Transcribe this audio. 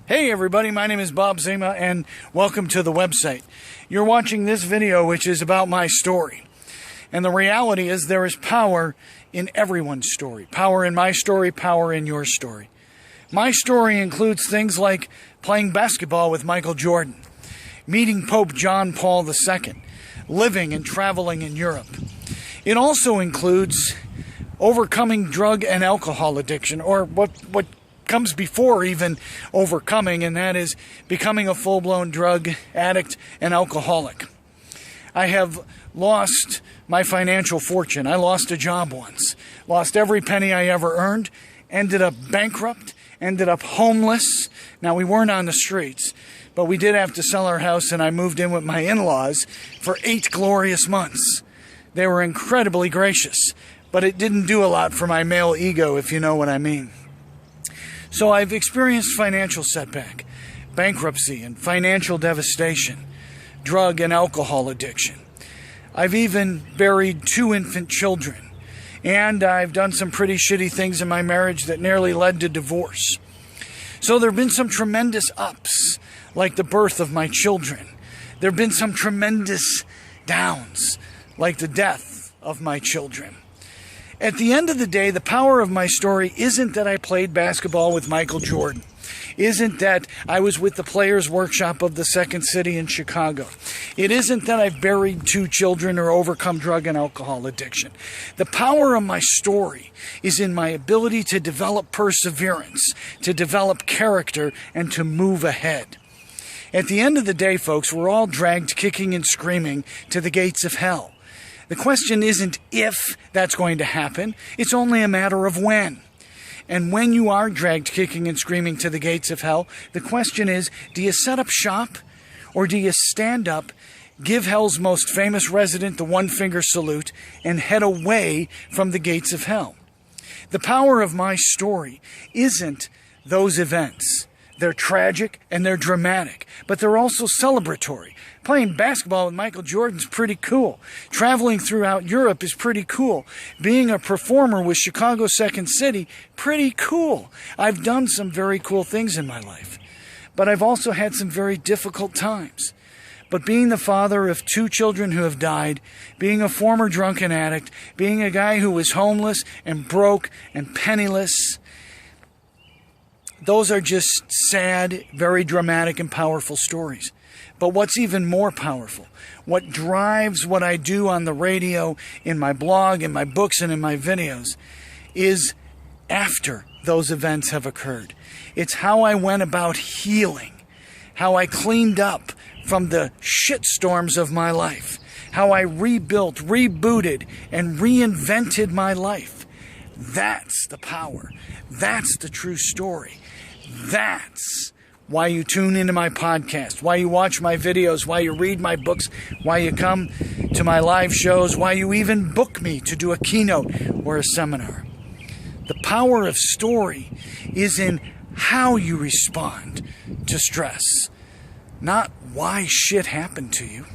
Hey everybody, my name is Bob Zima and welcome to the website. You're watching this video which is about my story. And the reality is there is power in everyone's story. Power in my story, power in your story. My story includes things like playing basketball with Michael Jordan, meeting Pope John Paul II, living and traveling in Europe. It also includes overcoming drug and alcohol addiction, or what comes before even overcoming, and that is becoming a full-blown drug addict and alcoholic. I have lost my financial fortune. I lost a job once, lost every penny I ever earned, ended up bankrupt, ended up homeless. Now, we weren't on the streets, but we did have to sell our house, and I moved in with my in-laws for 8 glorious months. They were incredibly gracious, but it didn't do a lot for my male ego, if you know what I mean. So I've experienced financial setback, bankruptcy and financial devastation, drug and alcohol addiction. I've even buried 2 infant children, and I've done some pretty shitty things in my marriage that nearly led to divorce. So there have been some tremendous ups, like the birth of my children. There have been some tremendous downs, like the death of my children. At the end of the day, the power of my story isn't that I played basketball with Michael Jordan. Isn't that I was with the Players Workshop of the Second City in Chicago. It isn't that I've buried 2 children or overcome drug and alcohol addiction. The power of my story is in my ability to develop perseverance, to develop character, and to move ahead. At the end of the day, folks, we're all dragged kicking and screaming to the gates of hell. The question isn't if that's going to happen, it's only a matter of when. And when you are dragged kicking and screaming to the gates of hell, the question is, do you set up shop or do you stand up, give hell's most famous resident the one-finger salute, and head away from the gates of hell? The power of my story isn't those events. They're tragic and they're dramatic, but they're also celebratory. Playing basketball with Michael Jordan's pretty cool. Traveling throughout Europe is pretty cool. Being a performer with Chicago Second City, pretty cool. I've done some very cool things in my life, but I've also had some very difficult times. But being the father of 2 children who have died, being a former drunken addict, being a guy who was homeless and broke and penniless, those are just sad, very dramatic and powerful stories. But what's even more powerful, what drives what I do on the radio, in my blog, in my books, and in my videos, is after those events have occurred. It's how I went about healing, how I cleaned up from the shitstorms of my life, how I rebuilt, rebooted, and reinvented my life. That's the power. That's the true story. That's why you tune into my podcast, why you watch my videos, why you read my books, why you come to my live shows, why you even book me to do a keynote or a seminar. The power of story is in how you respond to stress, not why shit happened to you.